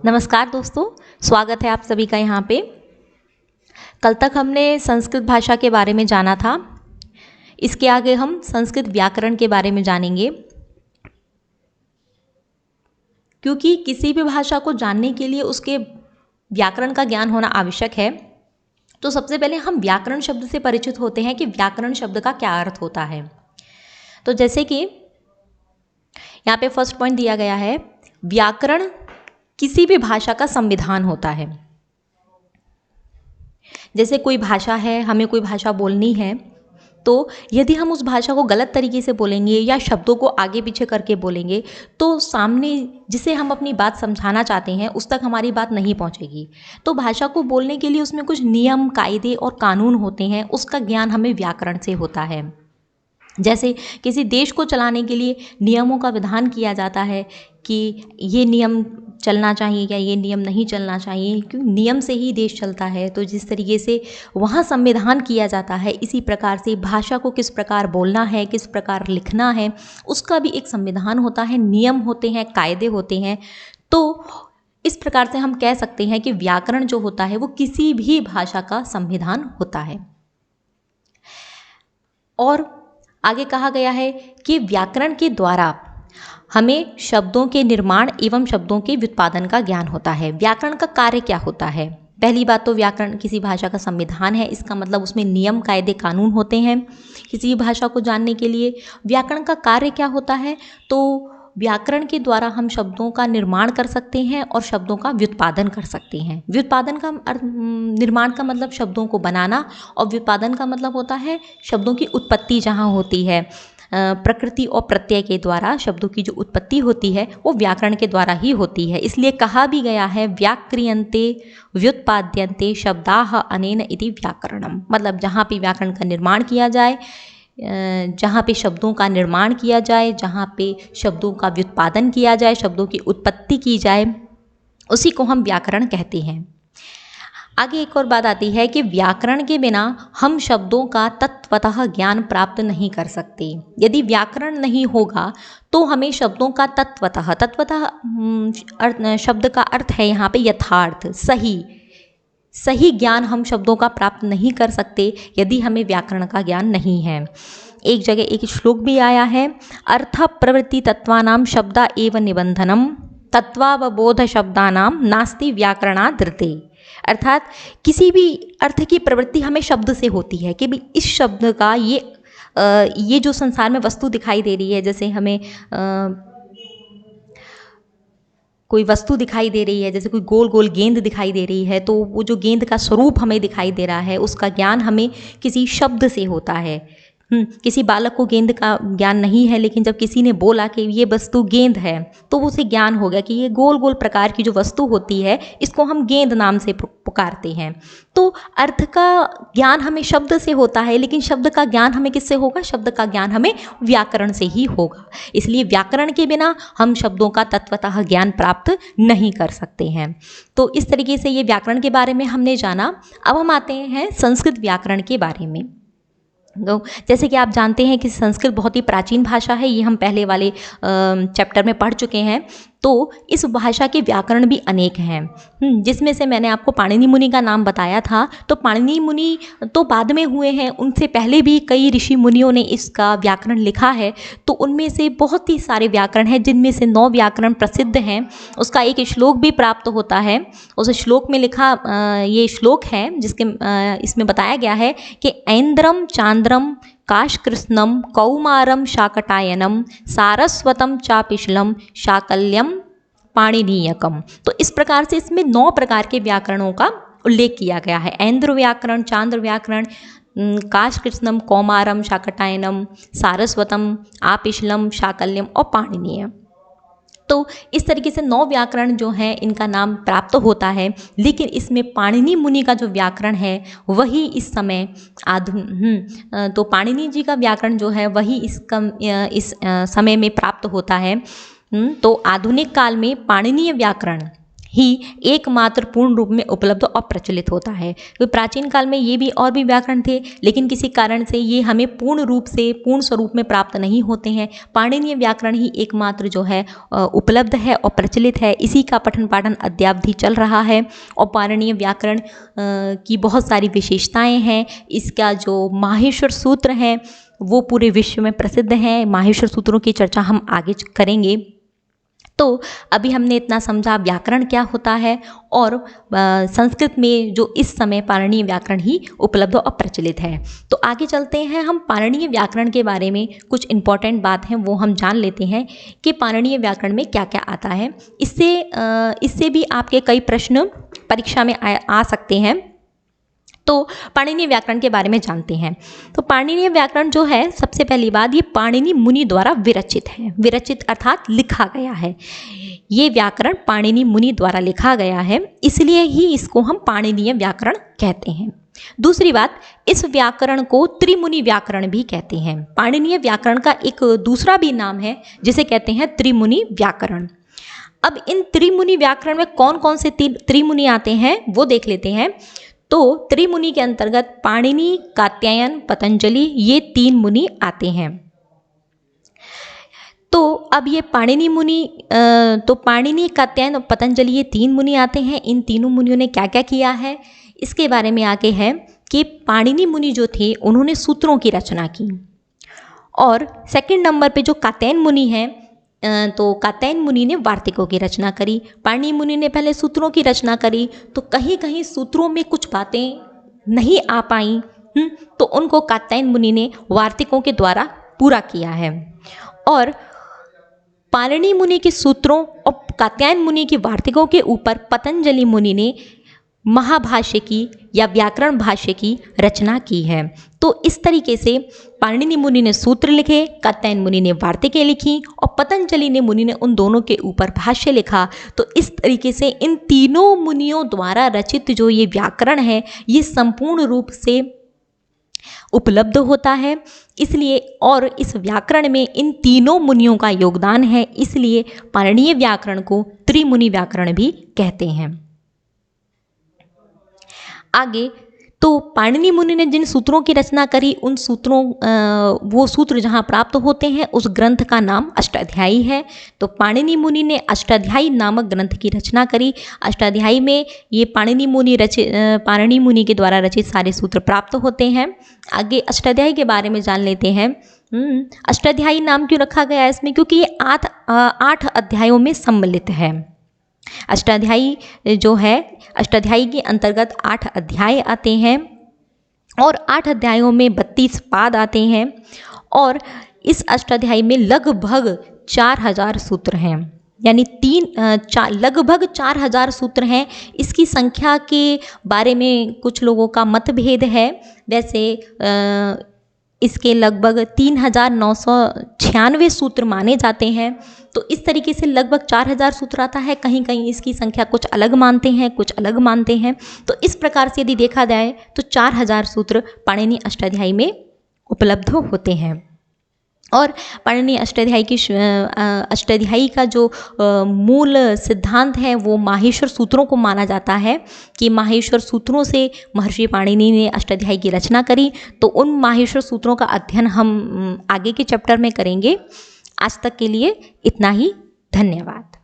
नमस्कार दोस्तों, स्वागत है आप सभी का यहाँ पे। कल तक हमने संस्कृत भाषा के बारे में जाना था। इसके आगे हम संस्कृत व्याकरण के बारे में जानेंगे। क्योंकि किसी भी भाषा को जानने के लिए उसके व्याकरण का ज्ञान होना आवश्यक है, तो सबसे पहले हम व्याकरण शब्द से परिचित होते हैं कि व्याकरण शब्द का क्या अर्थ होता है। तो जैसे कि यहाँ पे फर्स्ट पॉइंट दिया गया है, व्याकरण किसी भी भाषा का संविधान होता है। जैसे कोई भाषा है, हमें कोई भाषा बोलनी है, तो यदि हम उस भाषा को गलत तरीके से बोलेंगे या शब्दों को आगे पीछे करके बोलेंगे तो सामने जिसे हम अपनी बात समझाना चाहते हैं उस तक हमारी बात नहीं पहुंचेगी। तो भाषा को बोलने के लिए उसमें कुछ नियम, कायदे और कानून होते हैं, उसका ज्ञान हमें व्याकरण से होता है। जैसे किसी देश को चलाने के लिए नियमों का विधान किया जाता है कि ये नियम चलना चाहिए या ये नियम नहीं चलना चाहिए, क्योंकि नियम से ही देश चलता है। तो जिस तरीके से वहाँ संविधान किया जाता है, इसी प्रकार से भाषा को किस प्रकार बोलना है, किस प्रकार लिखना है, उसका भी एक संविधान होता है, नियम होते हैं, कायदे होते हैं। तो इस प्रकार से हम कह सकते हैं कि व्याकरण जो होता है वो किसी भी भाषा का संविधान होता है। और आगे कहा गया है कि व्याकरण के द्वारा हमें शब्दों के निर्माण एवं शब्दों के व्युत्पादन का ज्ञान होता है। व्याकरण का कार्य क्या होता है? पहली बात तो व्याकरण किसी भाषा का संविधान है, इसका मतलब उसमें नियम, कायदे, कानून होते हैं किसी भाषा को जानने के लिए। व्याकरण का कार्य क्या होता है? तो व्याकरण के द्वारा हम शब्दों का निर्माण कर सकते हैं और शब्दों का व्युत्पादन कर सकते हैं। व्युत्पादन का निर्माण का मतलब शब्दों को बनाना, और व्युत्पादन का मतलब होता है शब्दों की उत्पत्ति जहाँ होती है। प्रकृति और प्रत्यय के द्वारा शब्दों की जो उत्पत्ति होती है वो व्याकरण के द्वारा ही होती है। इसलिए कहा भी गया है, व्याक्रियन्ते व्युत्पाद्यन्ते शब्दाः अनेन इति व्याकरणम। मतलब जहाँ पे व्याकरण का निर्माण किया जाए, जहाँ पे शब्दों का निर्माण किया जाए, जहाँ पे शब्दों का व्युत्पादन किया जाए, शब्दों की उत्पत्ति की जाए, उसी को हम व्याकरण कहते हैं। आगे एक और बात आती है कि व्याकरण के बिना हम शब्दों का तत्वतः ज्ञान प्राप्त नहीं कर सकते। यदि व्याकरण नहीं होगा तो हमें शब्दों का तत्वतः शब्द का अर्थ है यहाँ पे यथार्थ, सही ज्ञान हम शब्दों का प्राप्त नहीं कर सकते यदि हमें व्याकरण का ज्ञान नहीं है। एक जगह एक श्लोक भी आया है, अर्थ प्रवृत्ति तत्वानां शब्दा एव निबंधनम तत्वावबोध शब्दानां नास्ति व्याकरणादृते। अर्थात किसी भी अर्थ की प्रवृत्ति हमें शब्द से होती है कि भाई इस शब्द का ये जो संसार में वस्तु दिखाई दे रही है, जैसे हमें कोई वस्तु दिखाई दे रही है, जैसे कोई गोल गोल गेंद दिखाई दे रही है, तो वो जो गेंद का स्वरूप हमें दिखाई दे रहा है उसका ज्ञान हमें किसी शब्द से होता है। किसी बालक को गेंद का ज्ञान नहीं है, लेकिन जब किसी ने बोला कि ये वस्तु गेंद है तो उसे ज्ञान हो गया कि ये गोल गोल प्रकार की जो वस्तु होती है इसको हम गेंद नाम से पुकारते हैं। तो अर्थ का ज्ञान हमें शब्द से होता है, लेकिन शब्द का ज्ञान हमें किससे होगा? शब्द का ज्ञान हमें व्याकरण से ही होगा। इसलिए व्याकरण के बिना हम शब्दों का तत्वतः ज्ञान प्राप्त नहीं कर सकते हैं। तो इस तरीके से ये व्याकरण के बारे में हमने जाना। अब हम आते हैं संस्कृत व्याकरण के बारे में। तो जैसे कि आप जानते हैं कि संस्कृत बहुत ही प्राचीन भाषा है, ये हम पहले वाले चैप्टर में पढ़ चुके हैं। तो इस भाषा के व्याकरण भी अनेक हैं, जिसमें से मैंने आपको पाणिनि मुनि का नाम बताया था। तो पाणिनि मुनि तो बाद में हुए हैं, उनसे पहले भी कई ऋषि मुनियों ने इसका व्याकरण लिखा है। तो उनमें से बहुत ही सारे व्याकरण हैं, जिनमें से 9 व्याकरण प्रसिद्ध हैं। उसका एक श्लोक भी प्राप्त होता है। उस श्लोक में लिखा ये श्लोक है जिसके इसमें बताया गया है कि ऐन्द्रम चांद्रम काशकृष्णम कौमारम शाकटायनम सारस्वतम चापिशलम शाकल्यम पाणिनीयकम। तो इस प्रकार से इसमें 9 प्रकार के व्याकरणों का उल्लेख किया गया है। ऐन्द्र व्याकरण, चांद्र व्याकरण, काशकृष्णम, कौमारम, शाकटायनम, सारस्वतम, आपिशलम, शाकल्यम और पाणिनीय। तो इस तरीके से 9 व्याकरण जो हैं इनका नाम प्राप्त होता है। लेकिन इसमें पाणिनि मुनि का जो व्याकरण है वही इस समय तो पाणिनि जी का व्याकरण जो है वही इस समय में प्राप्त होता है। तो आधुनिक काल में पाणिनीय व्याकरण ही एकमात्र पूर्ण रूप में उपलब्ध और प्रचलित होता है। तो प्राचीन काल में ये भी और भी व्याकरण थे, लेकिन किसी कारण से ये हमें पूर्ण रूप से पूर्ण स्वरूप में प्राप्त नहीं होते हैं। पाणिनीय व्याकरण ही एकमात्र जो है उपलब्ध है और प्रचलित है। इसी का पठन पाठन अद्यावधि चल रहा है और पाणिनीय व्याकरण की बहुत सारी विशेषताएँ हैं। इसका जो माहेश्वर सूत्र हैं वो पूरे विश्व में प्रसिद्ध हैं। माहेश्वर सूत्रों की चर्चा हम आगे करेंगे। तो अभी हमने इतना समझा व्याकरण क्या होता है और संस्कृत में जो इस समय पाणिनीय व्याकरण ही उपलब्ध और प्रचलित है। तो आगे चलते हैं, हम पाणिनीय व्याकरण के बारे में कुछ इम्पॉर्टेंट बात हैं वो हम जान लेते हैं कि पाणिनीय व्याकरण में क्या क्या आता है। इससे भी आपके कई प्रश्न परीक्षा में आ सकते हैं। तो पाणिनीय व्याकरण के बारे में जानते हैं। तो पाणिनीय व्याकरण जो है, सबसे पहली बात, ये पाणिनि मुनि द्वारा विरचित है। विरचित अर्थात लिखा गया है। ये व्याकरण पाणिनि मुनि द्वारा लिखा गया है, इसलिए ही इसको हम पाणिनीय व्याकरण कहते हैं। दूसरी बात, इस व्याकरण को त्रिमुनि व्याकरण भी कहते हैं। पाणिनीय व्याकरण का एक दूसरा भी नाम है जिसे कहते हैं त्रिमुनि व्याकरण। अब इन त्रिमुनि व्याकरण में कौन कौन से त्रिमुनि आते हैं वो देख लेते हैं। तो त्रिमुनि के अंतर्गत पाणिनि, कात्यायन, पतंजलि, ये 3 मुनि आते हैं। तो अब ये पाणिनि मुनि, तो पाणिनि, कात्यायन और पतंजलि, ये 3 मुनि आते हैं। इन तीनों मुनियों ने क्या क्या किया है इसके बारे में आगे है कि पाणिनि मुनि जो थे उन्होंने सूत्रों की रचना की। और सेकंड नंबर पे जो कात्यायन मुनि हैं, तो कात्यायन मुनि ने वार्तिकों की रचना करी। पाणिनि मुनि ने पहले सूत्रों की रचना करी, तो कहीं कहीं सूत्रों में कुछ बातें नहीं आ पाई, तो उनको कात्यायन मुनि ने वार्तिकों के द्वारा पूरा किया है। और पाणिनि मुनि के सूत्रों और कात्यायन मुनि की वार्तिकों के ऊपर पतंजलि मुनि ने महाभाष्य की या व्याकरण भाष्य की रचना की है। तो इस तरीके से पाणिनि मुनि ने सूत्र लिखे, कात्यायन मुनि ने वार्तिकें लिखी और पतंजलि मुनि ने उन दोनों के ऊपर भाष्य लिखा। तो इस तरीके से इन तीनों मुनियों द्वारा रचित जो ये व्याकरण है ये संपूर्ण रूप से उपलब्ध होता है। इसलिए और इस व्याकरण में इन तीनों मुनियों का योगदान है, इसलिए पाणिनीय व्याकरण को त्रिमुनि व्याकरण भी कहते हैं। आगे, तो पाणिनि मुनि ने जिन सूत्रों की रचना करी उन सूत्रों वो सूत्र जहाँ प्राप्त होते हैं उस ग्रंथ का नाम अष्टाध्यायी है। तो पाणिनि मुनि ने अष्टाध्यायी नामक ग्रंथ की रचना करी। अष्टाध्यायी में ये पाणिनि मुनि के द्वारा रचित सारे सूत्र प्राप्त होते हैं। आगे अष्टाध्यायी के बारे में जान लेते हैं। अष्टाध्यायी नाम क्यों रखा गया है इसमें, क्योंकि ये 8 अध्यायों में सम्मिलित है। अष्टाध्यायी जो है, अष्टाध्यायी के अंतर्गत 8 अध्याय आते हैं और 8 अध्यायों में 32 पाद आते हैं और इस अष्टाध्यायी में लगभग 4000 सूत्र हैं, यानी लगभग 4000 सूत्र हैं। इसकी संख्या के बारे में कुछ लोगों का मतभेद है। वैसे इसके लगभग 3996 सूत्र माने जाते हैं। तो इस तरीके से लगभग 4000 सूत्र आता है। कहीं कहीं इसकी संख्या कुछ अलग मानते हैं, कुछ अलग मानते हैं। तो इस प्रकार से यदि देखा जाए तो 4000 सूत्र पाणिनि अष्टाध्यायी में उपलब्ध होते हैं। और पाणिनि अष्टाध्यायी का जो मूल सिद्धांत है वो माहेश्वर सूत्रों को माना जाता है कि माहेश्वर सूत्रों से महर्षि पाणिनि ने अष्टाध्यायी की रचना करी। तो उन माहेश्वर सूत्रों का अध्ययन हम आगे के चैप्टर में करेंगे। आज तक के लिए इतना ही। धन्यवाद।